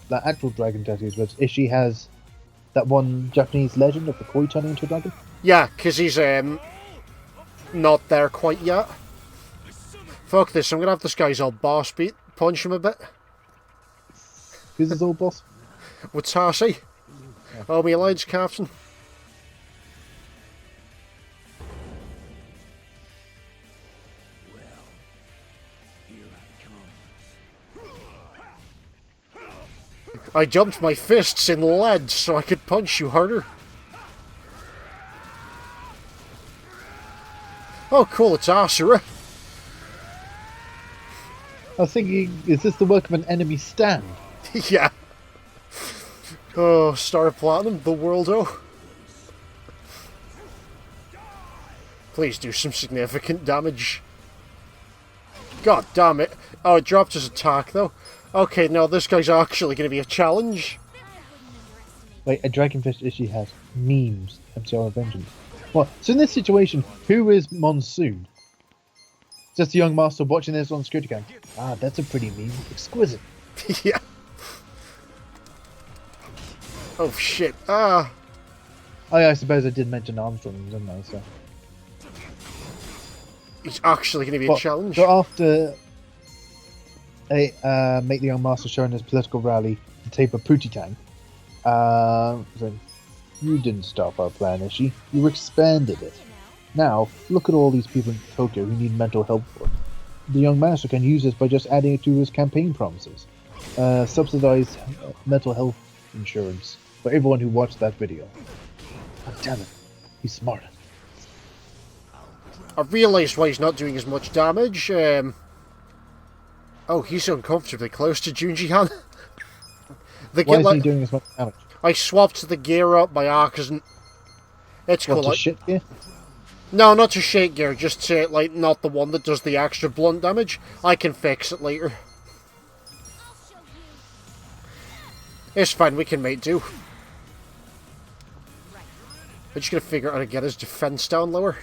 the actual dragon tattoos, but Ishii has that one Japanese legend of the koi turning into a dragon. Yeah, because he's not there quite yet. Fuck this, I'm gonna have this guy's old boss beat. Punch him a bit. Who's his old boss? With Tarsi. Yeah. Oh, my alliance captain. I dumped my fists in lead so I could punch you harder. Oh, cool, it's Asura. I was thinking, is this the work of an enemy stand? Yeah. Oh, Star Platinum, the Worldo. Please do some significant damage. God damn it. Oh, it dropped his attack, though. Okay, now this guy's actually going to be a challenge. Wait, a dragonfish Ishii has memes. MTR Vengeance. Well, so in this situation, who is Monsoon? Just a young master watching this on security cam. Ah, that's a pretty meme. Exquisite. Yeah. Oh shit. Ah. Oh yeah, I suppose I did mention Armstrong, didn't I? So. It's actually going to be a challenge. So after they make the young master show in his political rally to tape a Pootie Tang, so you didn't stop our plan, Ishii. You expanded it. Now, look at all these people in Tokyo who need mental health work. The young master can use this by just adding it to his campaign promises. Subsidize mental health insurance for everyone who watched that video. God damn it. He's smart. I realised why he's not doing as much damage. Oh, he's uncomfortably close to Junji-Han. Why is he doing as much damage? I swapped the gear up by accident. It's What, cool. to shit gear? No, not to shake gear, just to, like, not the one that does the extra blunt damage. I can fix it later. It's fine, we can make do. I'm just gonna figure out how to get his defense down lower.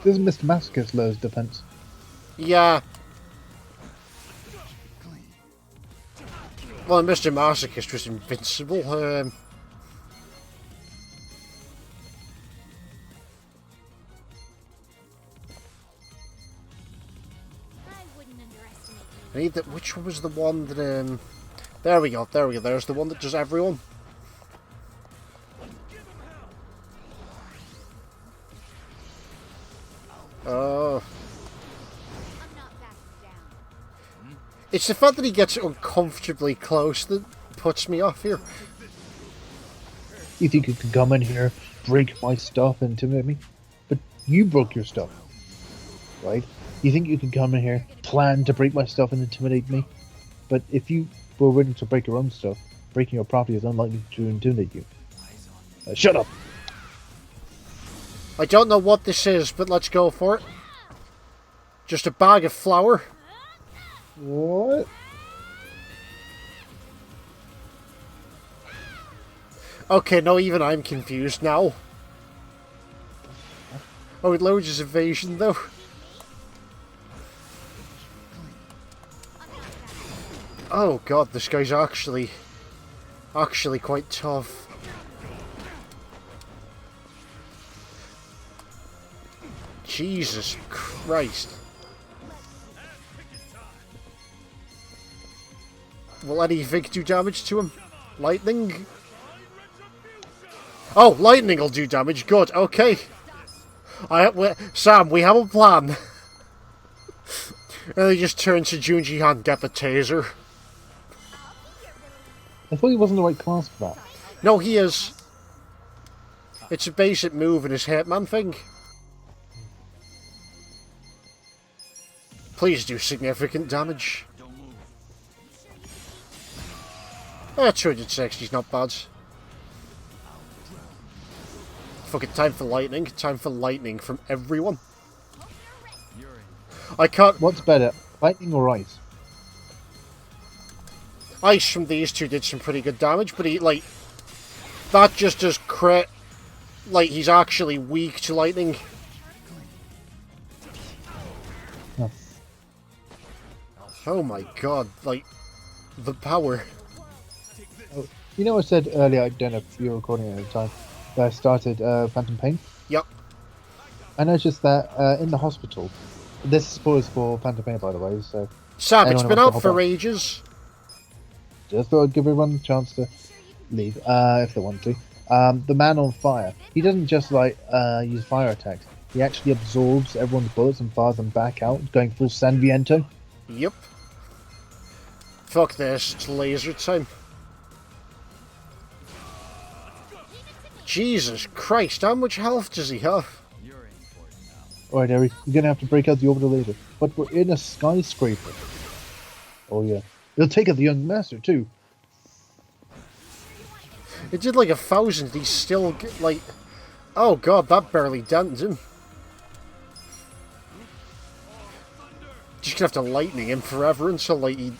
Doesn't Mr. Masochist lower his defense? Yeah. Well, Mr. Masochist was invincible. I need that. Which one was the one that? There we go. There we go. There's the one that does everyone. Oh. It's the fact that he gets uncomfortably close that puts me off here. You think you can come in here, break my stuff, and intimidate me? But you broke your stuff, right? You think you can come in here, plan to break my stuff and intimidate me? But if you were willing to break your own stuff, breaking your property is unlikely to intimidate you. Shut up! I don't know what this is, but let's go for it. Just a bag of flour. What? Okay, no, even I'm confused now. Oh, it loads his evasion, though. Oh god, this guy's actually quite tough. Jesus Christ. Will anything do damage to him? Lightning? Oh, lightning will do damage. Good, okay. Sam, we have a plan. And they just turn to Junji-Han, get the taser. I thought he wasn't the right class for that. No, he is. It's a basic move in his Hitman thing. Please do significant damage. 260's not bad. Fucking time for lightning. Time for lightning from everyone. I can't... What's better, lightning or ice? Ice from these two did some pretty good damage, but he, like... That just does crit. Like, he's actually weak to lightning. No. Oh my god, like... The power. Oh, you know I said earlier, I don't know if you were recording it at the time, that I started Phantom Pain? Yep. I noticed that in the hospital, this is spoilers for Phantom Pain by the way, so... Sam, it's been out for ages. Just thought I'd give everyone a chance to leave, if they want to. The man on fire, he doesn't just like use fire attacks. He actually absorbs everyone's bullets and fires them back out, going full San Viento. Yep. Fuck this, it's laser time. Jesus Christ, how much health does he have? Alright, Harry, you're gonna have to break out the orbital later. But we're in a skyscraper. Oh yeah. It'll take out the young master too. It did like 1,000, he's still, like... Oh god, that barely dented him. Just gonna have to lightning him forever until, like, he...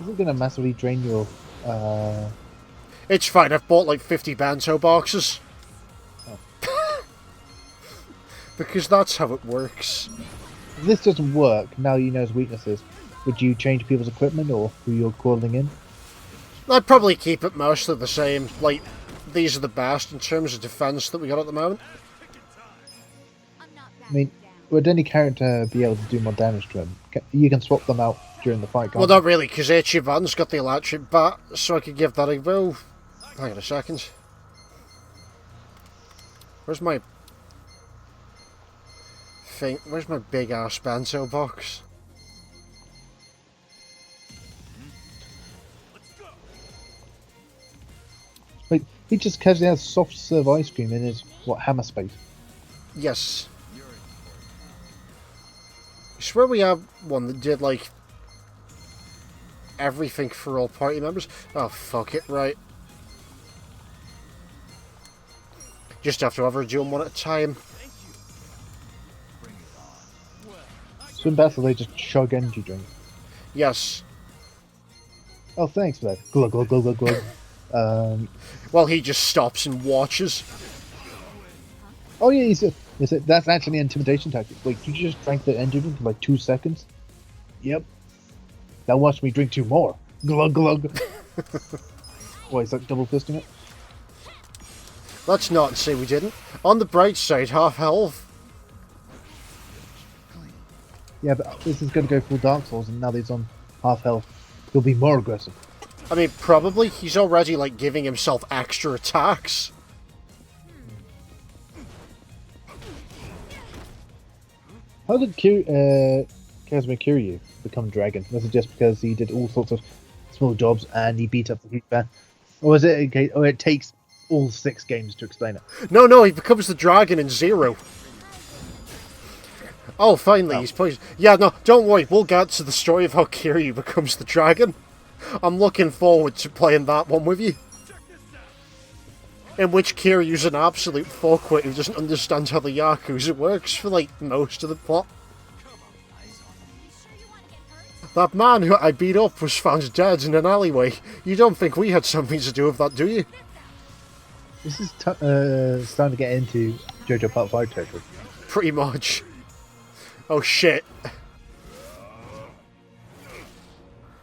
Is it gonna massively drain your, It's fine, I've bought like 50 bento boxes. Oh. Because that's how it works. If this doesn't work, now you know his weaknesses, would you change people's equipment or who you're calling in? I'd probably keep it mostly the same. Like, these are the best in terms of defense that we got at the moment. I mean, would any character be able to do more damage to him? You can swap them out during the fight, can't Well, not really, because Ichiban's got the electric bat, so I could give that a go. Hang on a second. Where's my thing? Where's my big ass bento box? Like, he just casually has soft serve ice cream in his, hammer space. Yes. I swear we have one that did, like, everything for all party members. Oh, fuck it, right. Just have to have her do them one at a time. Swim baths, or they just chug energy drinks? Yes. Oh, thanks for that. Glug, glug, glug, glug, glug. Well, he just stops and watches. Oh yeah, that's actually an intimidation tactic. Wait, you just drank the energy drink in like 2 seconds? Yep. Now watch me drink 2 more. Glug, glug. Why, is that double fisting it? Let's not say we didn't. On the bright side, half health. Yeah, but this is going to go full Dark Souls, and now that he's on half health, he'll be more aggressive. I mean, probably. He's already, like, giving himself extra attacks. How did Kazuma Kiryu become dragon? Was it just because he did all sorts of small jobs and he beat up the huge man? Or was it okay, or it takes all 6 games to explain it? No, he becomes the dragon in 0. Oh, finally, he's poisoned. Yeah, no, don't worry. We'll get to the story of how Kiryu becomes the dragon. I'm looking forward to playing that one with you. In which Kiryu's an absolute fuckwit who doesn't understand how the Yakuza works for, like, most of the plot. That man who I beat up was found dead in an alleyway. You don't think we had something to do with that, do you? This is starting to get into JoJo Part 5 territory. Pretty much. Oh shit.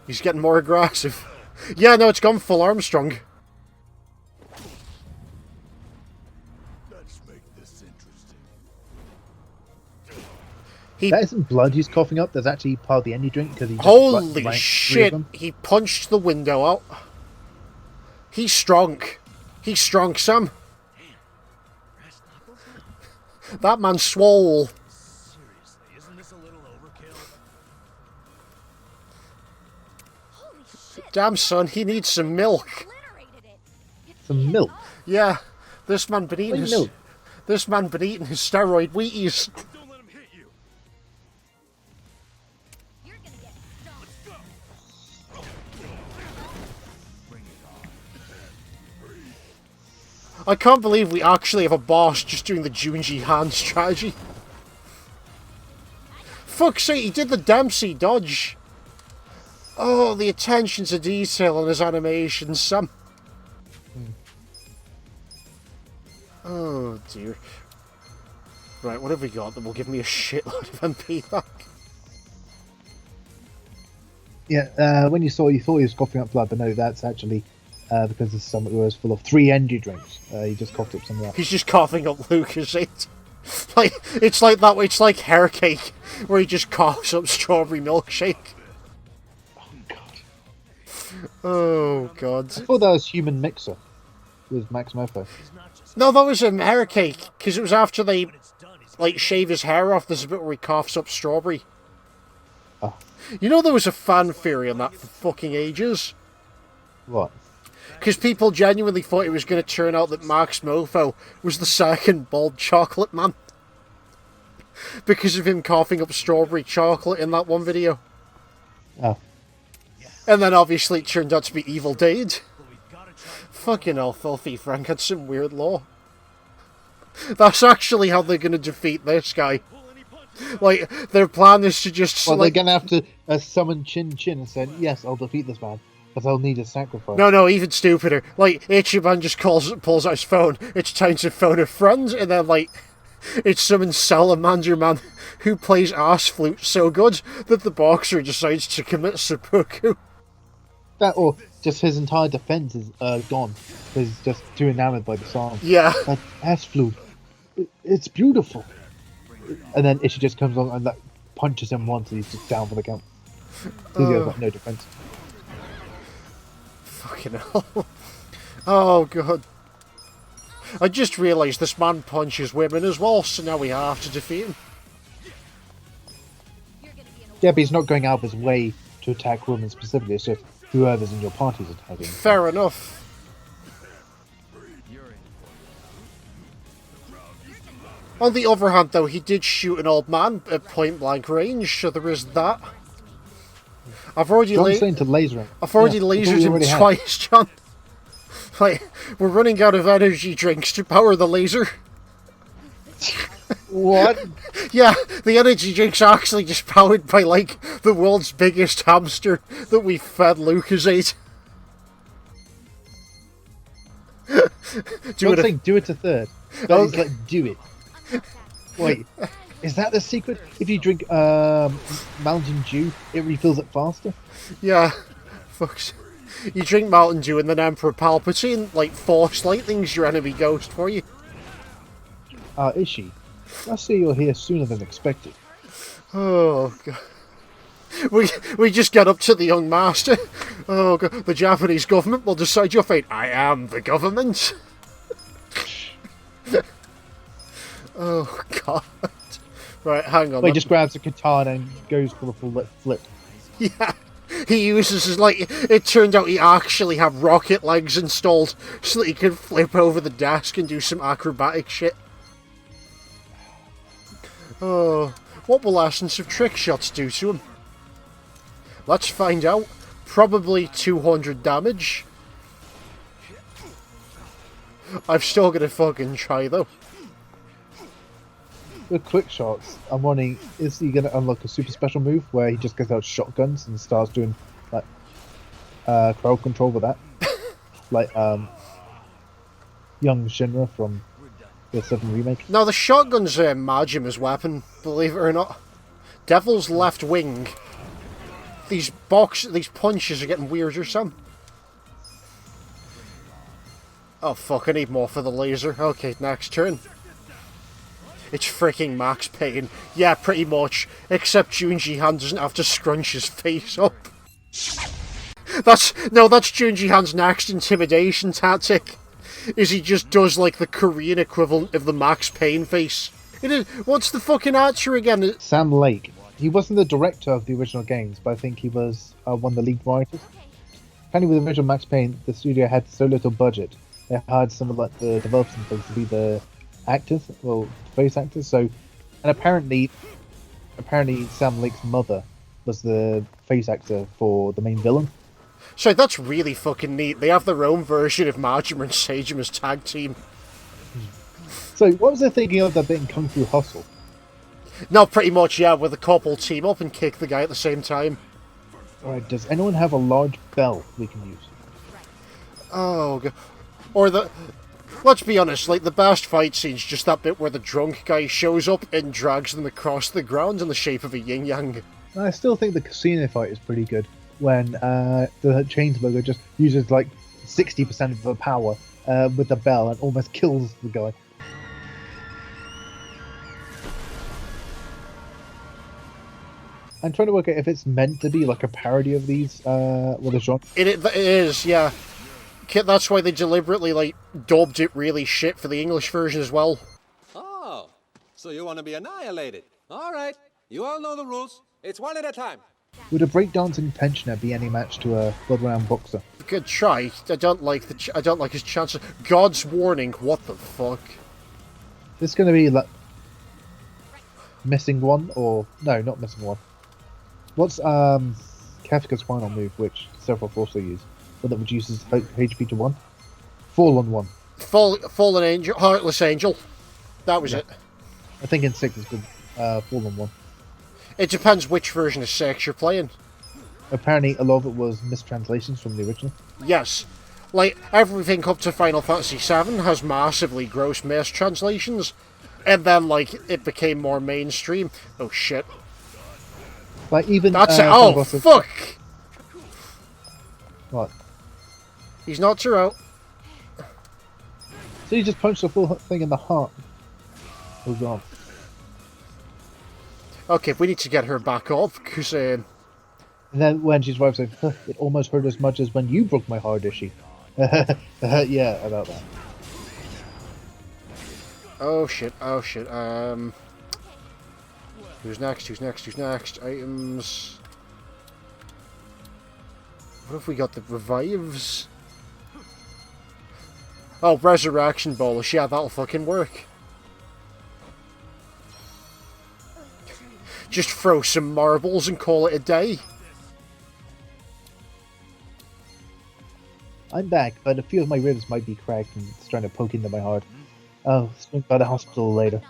He's getting more aggressive. Yeah, no, it's gone full Armstrong. Let's make this interesting. That isn't blood he's coughing up, that's actually part of the energy drink because he just Holy drank 3 of shit, them. he punched the window out. He's strong. He's strong, Sam. That man's swole. Seriously, isn't this a little overkill? Holy shit. Damn, son, he needs some milk. Obliterated it. Some milk. Yeah, this man been eating What his... milk? This man been eating his steroid Wheaties. Don't let him hit you. You're gonna get stomped. I can't believe we actually have a boss just doing the Junji hand strategy. Fuck's sake, he did the Dempsey dodge. Oh, the attention to detail on his animations, Sam. Oh, dear. Right, what have we got that will give me a shitload of MP back? Yeah, when you thought he was coughing up blood, but no, that's actually because this stomach was full of 3 energy drinks. He just coughed up some of that. He's just coughing up Lucasade. Like, it's like that way, it's like hair cake, where he just coughs up strawberry milkshake. Oh, God. I thought that was Human Mixer with Max Mofo. No, that was hair cake, because it was after they, like, shave his hair off, there's a bit where he coughs up strawberry. Oh. You know there was a fan theory on that for fucking ages? What? Because people genuinely thought it was going to turn out that Max Mofo was the second bald chocolate man. Because of him coughing up strawberry chocolate in that one video. Oh. And then obviously it turned out to be Evil Dade. Fucking hell, Filthy Frank had some weird lore. That's actually how they're going to defeat this guy. Like, their plan is to just... Well, like, they're going to have to summon Chin Chin and say, yes, I'll defeat this man, but I'll need a sacrifice. No, even stupider. Like, Ichiban just pulls out his phone. It's time to phone a friend, and then, like, it summons Salamander Man, who plays ass flute so good that the boxer decides to commit seppuku. That, or just his entire defense is gone. He's just too enamored by the song. Yeah. That ass flute, it's beautiful. And then Ichi just comes on and like, punches him once and he's just down for the count. Because he has like, no defense. Fucking hell. Oh, God. I just realised this man punches women as well, so now we have to defeat him. Yeah, but he's not going out of his way to attack women specifically. It's just whoever's in your party's attacking. Fair enough. On the other hand, though, he did shoot an old man at point-blank range, so there is that. I've already John's saying to laser him. I've already Yeah, I thought lasered we him already had. twice, John. Like, we're running out of energy drinks to power the laser. What? Yeah, the energy drink's actually just powered by, like, the world's biggest hamster that we fed Lucasade. John's saying do it to third. Oh. He's like, do it. Wait, is that the secret? If you drink Mountain Dew, it refills it faster? Yeah, fucks. You drink Mountain Dew and then Emperor Palpatine, like, force lightning's your enemy ghost for you. Is she? I see you're here sooner than expected. Oh, God. We just get up to the young master. Oh, God. The Japanese government will decide your fate. I am the government. Oh, God. Right, hang on. He just grabs a katana and goes for the full flip. Yeah. He uses his, like, it turned out he actually had rocket legs installed so that he could flip over the desk and do some acrobatic shit. Oh, what will Essence of Trick Shots do to him? Let's find out. Probably 200 damage. I'm still gonna fucking try, though. With quick shots, I'm wondering, is he going to unlock a super special move where he just gets out shotguns and starts doing, like, crowd control with that? Like, young Shinra from the 7 remake. Now, the shotgun's Majima's weapon, believe it or not. Devil's left wing. These punches are getting weirder, son. Oh, fuck, I need more for the laser. Okay, next turn. It's freaking Max Payne. Yeah, pretty much. Except Junji Han doesn't have to scrunch his face up. That's Junji Han's next intimidation tactic. Is he just does, like, the Korean equivalent of the Max Payne face. What's the fucking actor again? Sam Lake. He wasn't the director of the original games, but I think he was one of the lead writers. Apparently with the original Max Payne, the studio had so little budget, they hired some of, like, the developers and things to be the actors, well, voice actors. So, and apparently Sam Lake's mother was the face actor for the main villain. So that's really fucking neat. They have their own version of Majima and Seijima's tag team. So, what was I thinking of that bit in Kung Fu Hustle? No, pretty much, yeah, where the couple team up and kick the guy at the same time. Alright, does anyone have a large bell we can use? Oh, God. Or let's be honest, like, the best fight scene's just that bit where the drunk guy shows up and drags them across the ground in the shape of a yin-yang. I still think the casino fight is pretty good, when the Chainsmoker just uses, like, 60% of the power with the bell and almost kills the guy. I'm trying to work out if it's meant to be like a parody of these, the genre. It is, yeah. That's why they deliberately, like, dubbed it really shit for the English version as well. Oh, so you want to be annihilated? All right, you all know the rules. It's one at a time. Would a breakdancing pensioner be any match to a blood-round boxer? Good try. I don't like his chances. God's warning. What the fuck? This going to be like missing one, or no, not missing one. What's Kafka's final move, which Sephiroth also used, but that reduces HP to 1? Fallen 1. Fallen Angel, Heartless Angel. That was it. I think in 6 it's good. Fallen 1. It depends which version of 6 you're playing. Apparently, a lot of it was mistranslations from the original. Yes. Like, everything up to Final Fantasy VII has massively gross mistranslations. And then, like, it became more mainstream. Oh, shit. Like, even... That's it. Oh, fuck! What? He's knocked her out. So you just punched the full thing in the heart. Oh, God. Okay, we need to get her back up, because... And then when she's right, saying, huh, it almost hurt as much as when you broke my heart, is she? Yeah, about that. Oh shit, oh shit, Who's next, who's next, who's next? Items... What if we got the revives? Oh, Resurrection Bolus, yeah, that'll fucking work. Just throw some marbles and call it a day. I'm back, but a few of my ribs might be cracked and it's trying to poke into my heart. Oh, swing by the hospital later.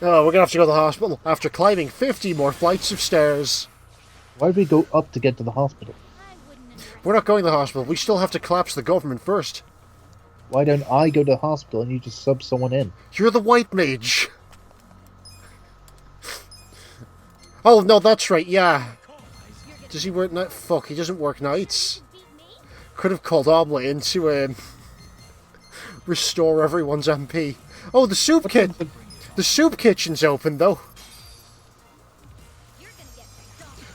Oh, we're gonna have to go to the hospital after climbing 50 more flights of stairs. Why did we go up to get to the hospital? We're not going to the hospital. We still have to collapse the government first. Why don't I go to the hospital and you just sub someone in? You're the white mage. Oh, no, that's right, yeah. Does he work night? Fuck, he doesn't work nights. Could have called Omelette in to restore everyone's MP. Oh, the soup kit. The soup kitchen's open, though.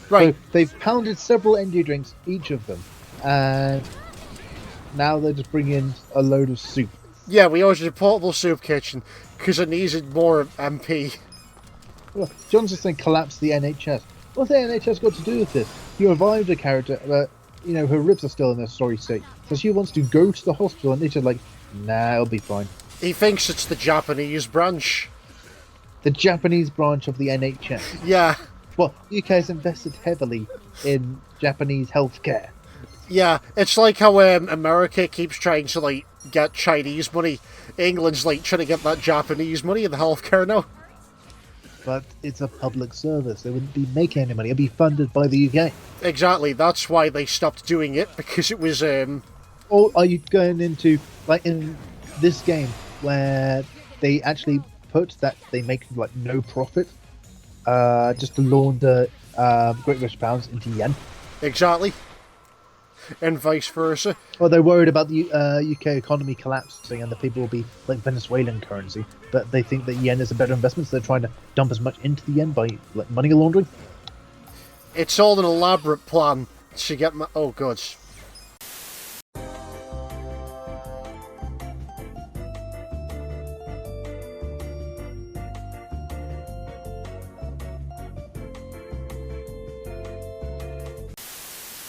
Right. So they've pounded several energy drinks, each of them, and now they're just bringing in a load of soup. Yeah, we ordered a portable soup kitchen because it needed more MP. Well, John's just saying collapse the NHS. What's the NHS got to do with this? You revived a character, but, you know, her ribs are still in their sorry state. So she wants to go to the hospital, and they're just like, nah, it'll be fine. He thinks it's the Japanese branch. The Japanese branch of the NHS. Yeah. Well, UK has invested heavily in Japanese healthcare. Yeah, it's like how America keeps trying to, like, get Chinese money. England's, like, trying to get that Japanese money in the healthcare now. But it's a public service. They wouldn't be making any money. It'd be funded by the UK. Exactly, that's why they stopped doing it, because it was, Or are you going into, like, in this game, where they actually put that they make, like, no profit, just to launder Great British pounds into yen? Exactly. And vice versa. Well, they're worried about the UK economy collapsing and the people will be like Venezuelan currency, but they think that yen is a better investment, so they're trying to dump as much into the yen by like money laundering. It's all an elaborate plan to get my... Oh, God.